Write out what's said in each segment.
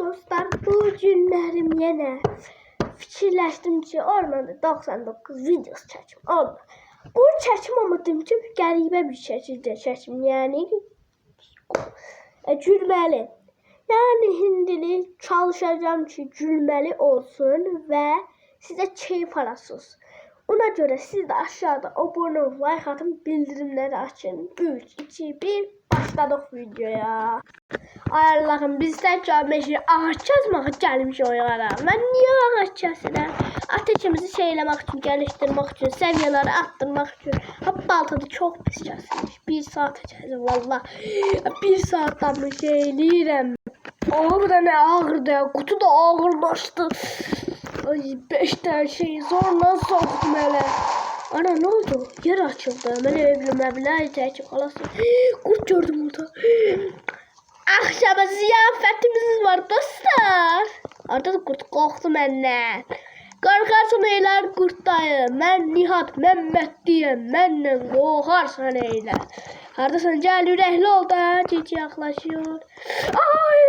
dostlar, bu günlerim yine fikirləşdim ki, olmadı 99 videosu çəkim. Olmadı. Bu çəkim olmadığım ki, qəribə bir şəkildə çəkim. Yəni gülməli. Yəni indilik çalışacağım ki, gülməli olsun və sizə keyif alasınız. Ona görə siz də aşağıda abone olun, like atın, bildirimləri açın. 3, 2, 1, başladıq videoya. Ay Allah'ım, biz tekrar meşhur ağaç kesmeye gelmiş oylara. Ben niye ağaç keserim? Ateşimizi şeylemek için, geliştirmek için, seviyeleri arttırmak için. Hep baltada çok pis kesilmiş. 1 saat kesin valla. 1 saatten bir şeyleyirəm. Bu da ne ağırdı ya. Kutu da ağırlaştı. Ay 5 tane şeyi zorla soktum hele. Ana ne oldu? Yer açıldı. Ben evlime bile çekip kalasın. Kurt gördüm orada. Akşama ziyafetimiz var dostlar. Orada da kurt korktu məndən. Qorxarsan eylər qurtdayım. Mən Nihat Məmmədliyəm. Məndən qorxarsan eylər. Haradasan gəl, ürəkli ol da. Gecə yaxlaşıyor. Ay.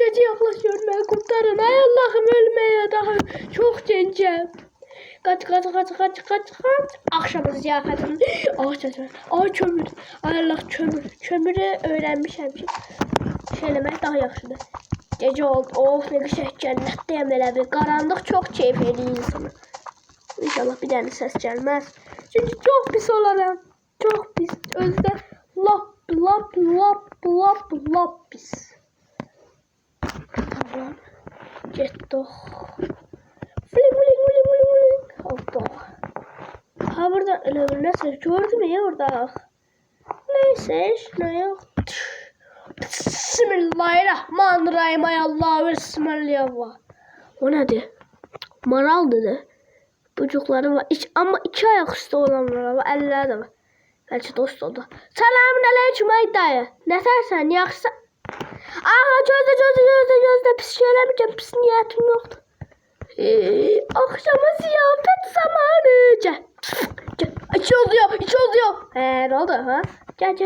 Gecə yaxlaşıyor. Mən qurtarın. Ay Allah'ım, ölməyə daha çox gəncəm. Kaç. Akşamı ziyafetimiz. Ay kömür. Ay Allah, kömürü öğrenmişəm ki. Şeyləmək daha yaxşıdır. Gece oldu. Of, ne güzel cənnətdəyəm elə bir. Qaranlıq çox keyif edir insanı. İnşallah bir dənə səs gəlməz. Çünki çox pis olaram. Çox pis. Özdə lap pis. Tamam. Getdik. Fling. Oldu. Ha burada öyle bir nasıl gördüm ya orada. Neyse ne yok. Bismillahirrahmanirrahim. Ay Allah, bismillah. O nedir? Maral dedi. Bucukları var. Ama 2 ayak üstü olanlar var. Elleri de var. Belki dost oldu. Selamünaleyküm ay dayı. Ne dersen yaksa? Aha gözde pis söylemeyeceğim. Pis niyetim yoktu. Akşama ziyafet zamanı. Gel. İçi oluyor. Ne oldu ha? Gel.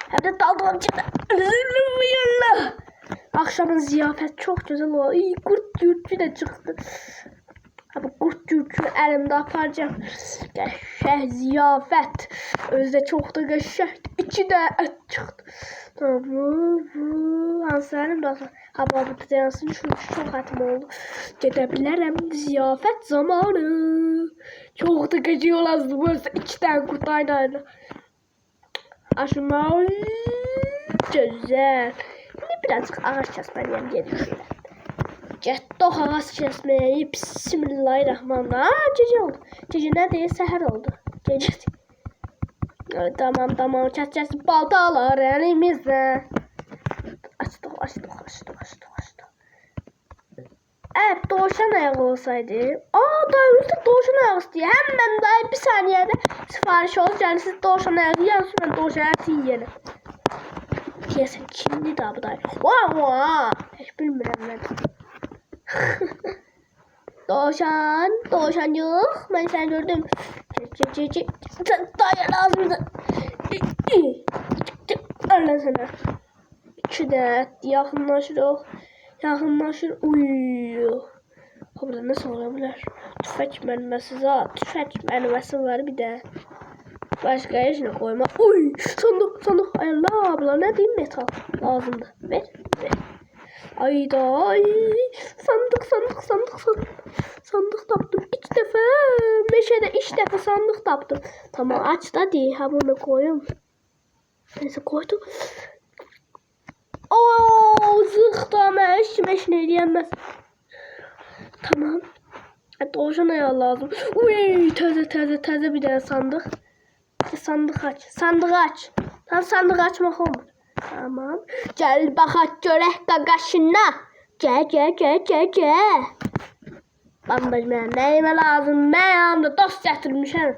Hem de daldım içinde. Akşamın ziyafet çok güzel oldu. Kurt yurtçu da çıktı. Abi kurt yurtçu elimde aparacağım. Qəşəng ziyafet. Özde çok da qəşəng. İçi de et çıktı. Tamam. Hansılarım da olsun. Ha bu arada yansın çok hatim oldu. Gidebilirim. Ziyafet zamanı. Çok da gece olazdı. Burası 2 tane kurt aynı. Aşırı güzel. Şimdi birazcık ağaç kesmeliyim diye düşünüyorum. Getdik ağaç kesmeye. Bismillahirrahmanirrahim. Gece oldu. Gece ne değil, seher oldu. Gece. Tamam. Kes. Baltalar elimizde. Açtık. Evet, doğuşan ayağı olsaydı. Dayımızda doğuşan ayağı istiyor. Hemen dayı bir saniyede sipariş olur. Yani siz doğuşan ayağı yiyen sonra doğuşan ayağı yiyelim. Diyesen kimdi daha bu dayı? Hiç bilmiyorum ben. Doğuşan yok. Ben seni gördüm. Dayı lazımdı. Allah sana. 2 de yakınlaşır. Burada nasıl olabilir? Tüfek mermisi var bir de. Başka işine koyma. Sandık. Ay Allah abla, ne diyeyim, metal lazımdı. Ver. Ay. Sandık taptım 2 defa. Meşede 3 defa sandık taptım. Tamam, aç da değil. Ha bunu koyayım. Neyse koydum. Zıhtama eşine diyemez. Tamam. Doğuşan ayağı lazım. Taze bir tane sandık. Sandık aç. Tam sandık açmak olmur. Tamam. Gel bakalım görək qaqaşına. Gel. Bandaj mənə nəyimə lazım? Mən yanımda dost gətirmişəm.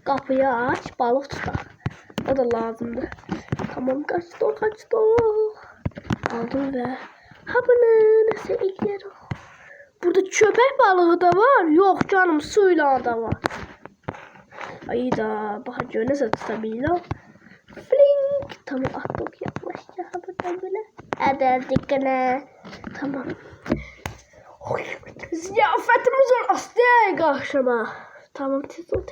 Qapıyı aç, balıq tutaq. O da lazımdır. Tamam, kaçtık. Aldım ve bunu nasıl eklerim? Burada köpek balığı da var. Yok canım, suyla da var. Ay da bakın nasıl tutabiliyor. Flink. Tamam, attık yaklaşacağız buradan böyle. ederdik gene. Tamam. Ziyafetimiz var aslında akşama. Tamam tez ol.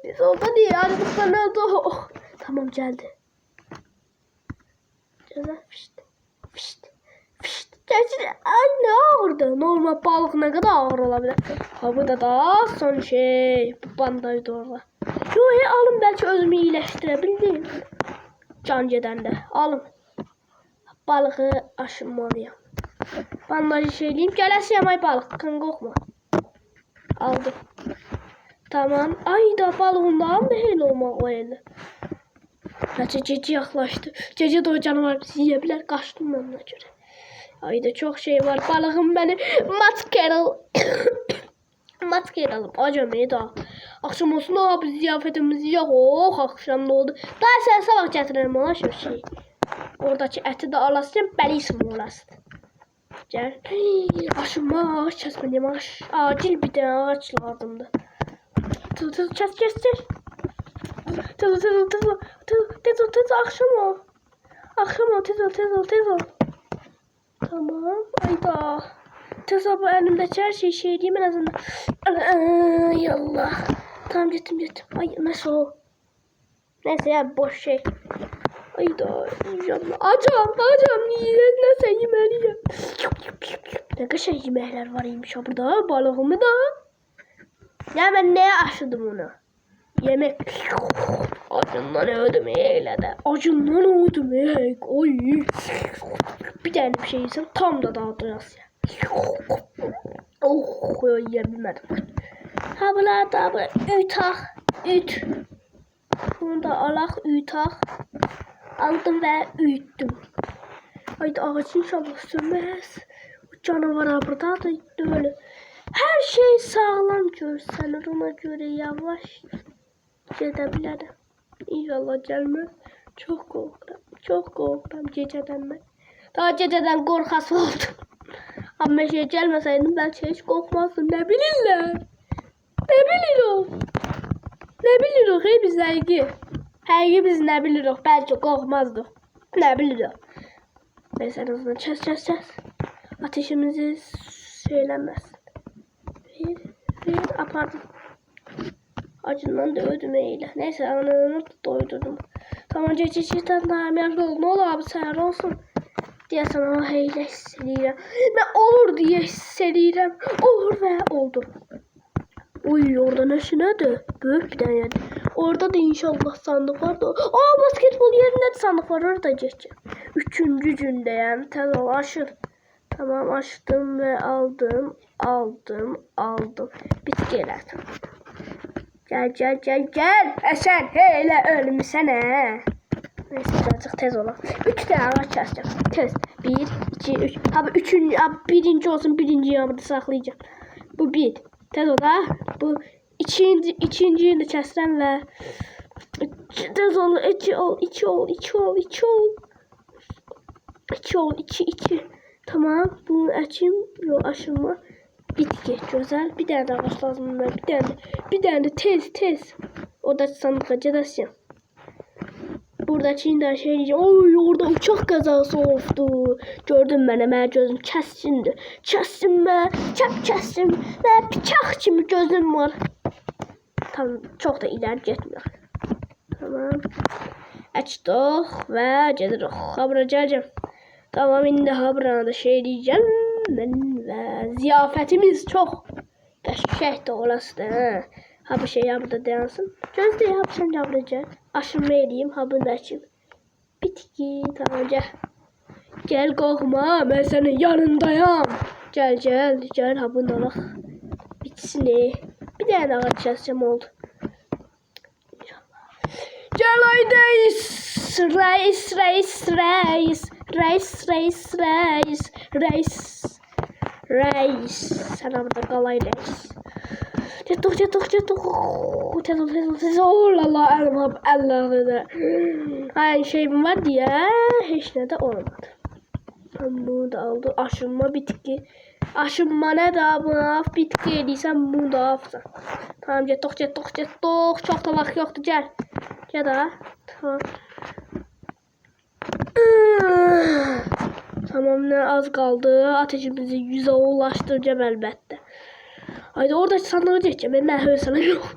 Biz oldu diye acıdıktan öldü. Oh. Tamam geldi. Güzel fışt. Gerçi ne ağırdı? Normal balık ne kadar ağır olabilir? Ha bu da son şey. Bu bandaydı orada. Yo alın belki özümü iyileştirebildim. Can gedende. Alın. Balığı aşınmalıyım. Bandajı şeyleyeyim. Gələsiyəm ay balıq. Qın qorxma. Aldım. Tamam. Ay da balığından da heyl olmaq o eldə. Bəlkə gecə yaxlaşdı. Gecə də o canavar bizi yiyə bilər. Qaçdım mən ona görə. Ayda çok şey var. Balığım beni maskeralım. Acemi da. Akşam olsun abi ziyafetimiz yok. Oh akşam da oldu. Daha sen sabah getirelim ona şu şey. Oradaki eti de alasın. Beli ismi olasın. Gel. Aşım ağaç kesmedim ağaç. Acil bir tane ağaç lazımdı. Kes. Tez akşam ol. Tez ol. Tamam. Ayda. Tasabı elimdeki her şeyi diyeyim en azından. Yallah. Tamam gittim. Ay nasıl o? Neyse ya boş şey. Ayda. Yallah. Acam. Neyse yemeliyim. Ne kadar şey yemekler varmış ha burada. Balığımı da. Ya ben neye aşıdım onu? Yemek. Acından öldüm eyledi. Oy. Bir tane bir şey yesem tam da dağıtacağız ya. Oh yiyebilmedim. Ha bula da üt. Bunu da alaq ütak. Aldım ve üyüttüm. Haydi ağaç inşallah sönmez. O canavar burada da böyle. Her şey sağlam görsenir ona göre yavaş gidebilirim. İnşallah gelmez. Çok korkuyorum geceden ben. Daha geceden korkası oldum. Ama şey gelmeseydim belki hiç korkmazdım. Ne bilirler? Ne bilirik biz Həqiqi? Həqiqi biz ne bilirik? Belki korkmazdık. Ne bilirik? Neyse en azından kes. Ateşimizi söylenmez. Bir apardım. Acından da ödüm eyle. Neyse ananı doydurdum. Tamam çeçeçten daha emyaklı oldu. Ne olur abi sayar olsun. Diye sana heyle hissediyorum. Ne olur diye hissediyorum. Olur ve oldu. Uy orada neşinədir? Böyük bir tane yerdi. Orada da inşallah sandık vardı. Basketbol yerinde de sandık var. Orada geçeceğim. 3. gündeyim. Tezal aşır. Tamam açtım ve aldım. Bitkiler. Gel. Sen hele ölmüşsene. Neyse birazcık tez olalım. 3 tane ağaç keseceğim. Tez. 1, 2, 3. Abi 1. olsun. 1. burada saklayacağım. Bu 1. Tez ola. Bu 2.yi de keseceğim ve tez ol. 2. Tamam. Bunu açayım. Yok aşılma. Bitki. Güzel. Bir tane de ağaç lazım. Bir tane de tez. Orada sandığa cadasyon. Burada Çin'den şey diyeceğim. Oy orada uçak kazası oldu. Gördüm ben hemen gözüm kesindi. Kestim. Ve bıçak kimi gözüm var. Tamam çok da ileri gitmiyor. Tamam. Açtık ve gelirik. Habra geleceğim. Tamam indi habrana da şey diyeceğim. Ve ziyafetimiz çok qəşəng də olasıdır. Ha bu şey burada dayansın. Gözde yapsam yapacak. Aşırma edeyim ha bunu açayım. Bitki tamam gel korkma ben senin yanındayım. Gel ha bunu alaq. Bitsin. Bir tane ağaç keseceğim oldu. Gel haydeyiz. Reis. Sana burada kalay reis. Cetuk. Tez ol. Allah. Aynı şeyim var diye hiç ne de olmadı. Ben bunu da aldım. Aşınma bitki. Aşınma ne da bunu bitki ediysen bunu da alsan. Tamam cetuk. Çok da vaxt yoktu gel. Gel daha. Tamam. Tamam, ne az kaldı. Ateşimizi 100'e ulaştıracağım elbette. Haydi orada sandığı geçeceğim. Ben öyle sana yok.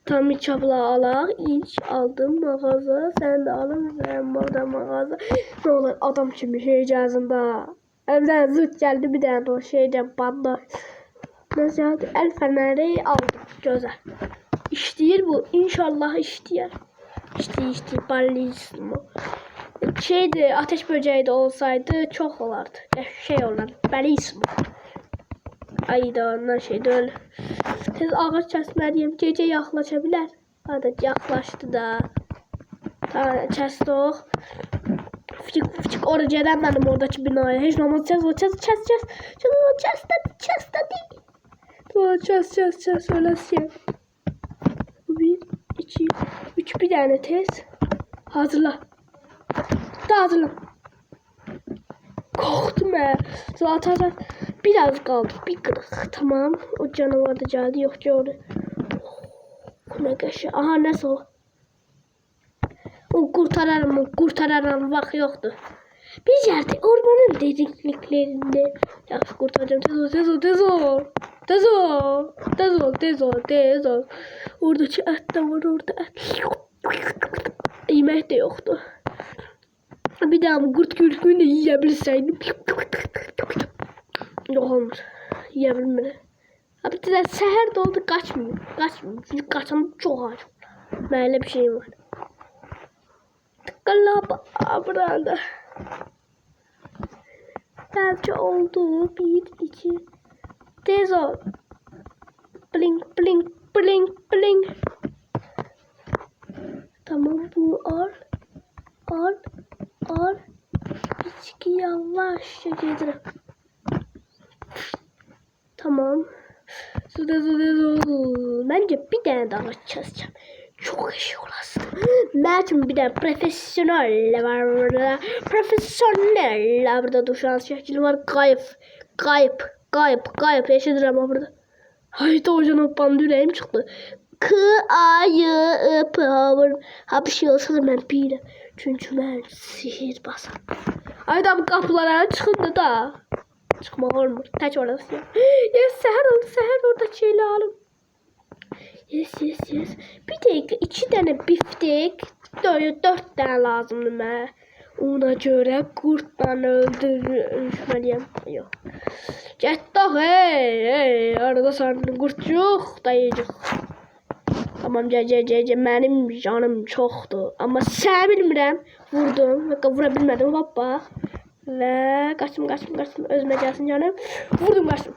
Tam bir çapla alak. İç aldım mağaza. Sen de alın. Ben burada mağaza. Ne olur adam şimdi heyecanında. Evden zırt geldi bir tane o şeyden bandaj. Mesela el feneri aldım. Güzel. İşteyir bu. İnşallah işteyir. İşte ballismo. Şeydi, ateş böceği de olsaydı çok olardı. Şey olan ballismo. Ay da ondan şeydi öyle. Tez ağaç kəsməliyim. Gecə yaxlaşa bilər. Hadi yaxlaşdı da. Tamam, kəsdik. Fıçık oraya gedən mənim oradakı binaya. Heç olmaz, kəs. Tamam, kəs. Öləsin. Bir, iki, üç, bir tane tez. Hazırla. Da hazırla. Korktum ben. Zaten biraz kaldı. Bir kırık. Tamam. O canavar da geldi. Yok gördü. Ne kaşı. Aha nasıl o? O kurtararım. Bak yoktu. Bir yerde ormanın derinliklerinde. Ya kurtaracağım. Tez ol. Oradaki et de var orada et. Yemek de yoktu. Bir daha bu kurt gülkünü de yiyebilseydim. Yok olmuş. Yiyebilmedi. Abi de seher doldu kaçmıyor. Çünkü kaçan çok ağır. Böyle bir şey var. Tıkkala burada. Belki oldu. Bir, iki. Tez ol. Bling. Tamam bu al. İçki yavaşça yedir. Tamam. Bence bir tane daha çalışacağım. Çok işi olasın. Mert'in bir de profesyonel var burada. Profesyonel burada duşan şekli var. Kayıp. Yaşadır ama burada. Haydi hocam o pandüreyim çıktı. Ha bir şey olsa da ben bilirəm. Çünkü ben sihir basam. Haydi bu kapılara çıxın da. Çıxmaq olmur. Tək orası. Yes, səhər orada şeyle alım. Yes. Bir dakika 2 tane biftek. 4 tane lazımdı mənə. Ona göre kurtdan öldürmeliyim. Yok. Getdik hey. Arada sarının kurt yok. Dayıcıq. Tamam C. Benim canım çoxdur. Amma sən bilmirəm. Vurdum. Vura bilmədim. Hoppa. Ve kaçtım. Özüme gelsin canım. Vurdum kaçtım.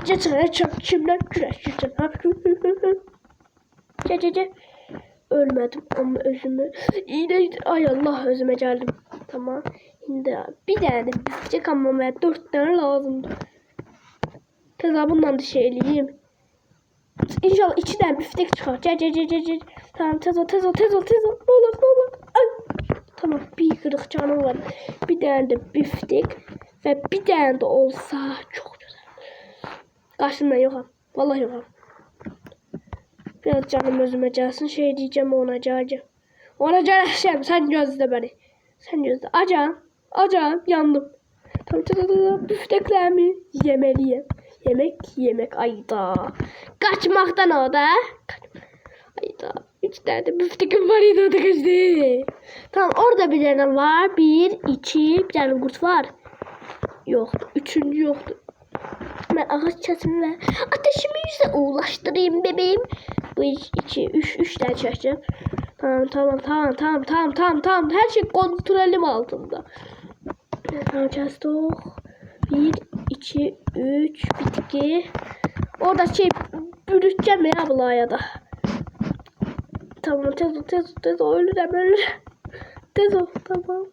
Geçene kimden güreşeceğim. C. Ölmedim ama özümü. Yine ay Allah özüme geldim. Tamam. Şimdi bir tane biftek ama 4 tane lazımdı. Teza bundan da şeyleyeyim. İnşallah 2 tane biftek çıkar. C. Tamam tez ol. Ne olur. Ay. Tamam bir kırık canım var. Bir tane de biftek ve bir tane de olsa çok güzel. Karşımda yokum. Vallahi yokum. Biraz canım özüme gelsin. Şey diyeceğim ona geleceğim. Ona geleceğim. Sen gözle beni. Acam yandım. Tamam. Bifteklerimi yemeliyim. Yemek ayda. Kaçmaktan o da. Ayda. 3 tane de büftekim var yine de kaçtı. Tamam orada bir tane var. 1, 2, bir tane kurt var. Yoktu. 3. yoktu. Ben ağaç çatımı ve ateşimi yüze ulaştırayım bebeğim. 1, 2, 3 tane çekeceğim. Tamam. Her şey kontrolüm altında. Tamam kestik. 1, 2, 3 bitki. Orada şey bürüteceğim ya ablaya da. Tamam tez ol ölürüm. Tez ol tamam.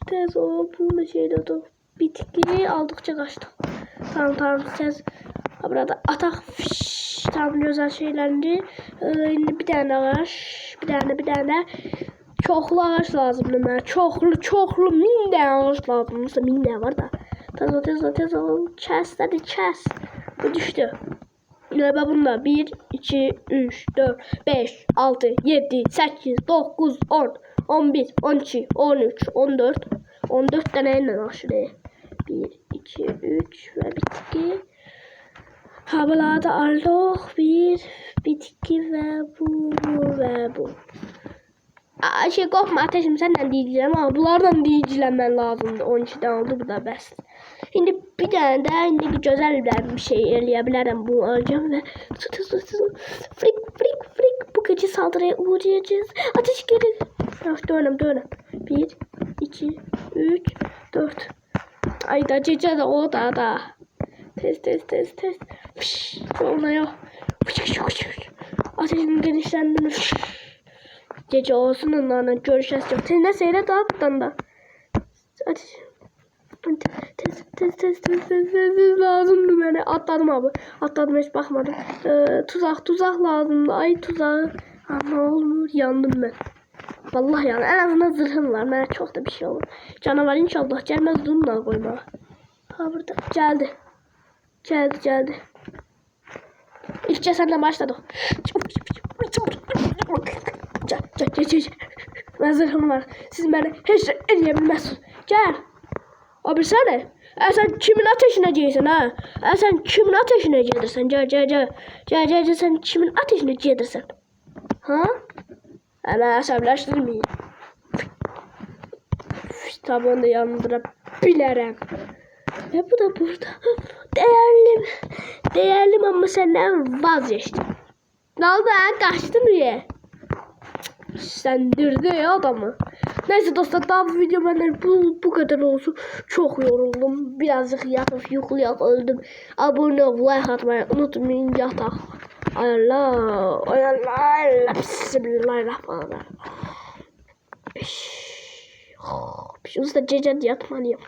Tez ol bunu da şeyde oldu. Bitki aldıkça kaçtı. Tamam tez. Burada atak fiş. Tamam güzel şeylendi. Bir tane ağaç. Bir tane. Çoxlu ağaç lazımdı mənə. Çoxlu min tane ağaç lazımdı. Min tane var da. Tez ol. Kes. Bu düştü. Galiba bunda 1, 2, 3, 4, 5, 6, 7, 8, 9, 10, 11, 12, 13, 14. 14 deneyle aşırı. 1, 2, 3 ve bitki. Havlada aldık. Bir bitki ve bu ve bu. Şey korkma ateşim senden diyeceğim ama bunlardan diyeceğim lazımdı. 12'den oldu bu da bəs. Şimdi bir tane daha indi güzel bir şey eləyebilirim bunu alacağım ve frik bu gece saldırıya uğrayacağız. Ateş geri. Dönüm. 1, 2, 3, 4. Ay da gece de o da. Test. Fış, ona yok. Ateşin genişlendiğini. Gece olsun onlarla görüşeceğiz. Sen ne seyret buradan da. Hadi. Test lazımdı bana. Atladım abi. Atladım hiç bakmadım. Tuzak lazımdı. Ay tuzağı. Ama olmuyor. Yandım ben. Vallahi yani en azından zırhım var. Bana çok da bir şey olur. Canavar inşallah gelmez bununla koyma. Ha burada. Geldi. İlk senden başladık. Gel. Ben zırhım var. Siz beni hiç eleyebilmezsiniz. Gel. Abi sen sen kimin ateşine gelirsin ha? Sen kimin ateşine gelirsin? Gel sen kimin ateşine gelirsin? Ha? Hemen hesaplaştırmayayım. Tabanı yandırabilirim. Ve bu da burada. Değerlim ama senden vazgeçtim. Ne oldu ha? Kaçtın diye. Sendirdi ya adamı. Neyse dostlar daha bu video benden bu kadar olsun. Çok yoruldum. Birazcık yatıp yuklayarak öldüm. Abone ol, like atmayı unutmayın. Yatak. Allah. Bismillahirrahmanirrahim. Şurada gece yatmalıyım.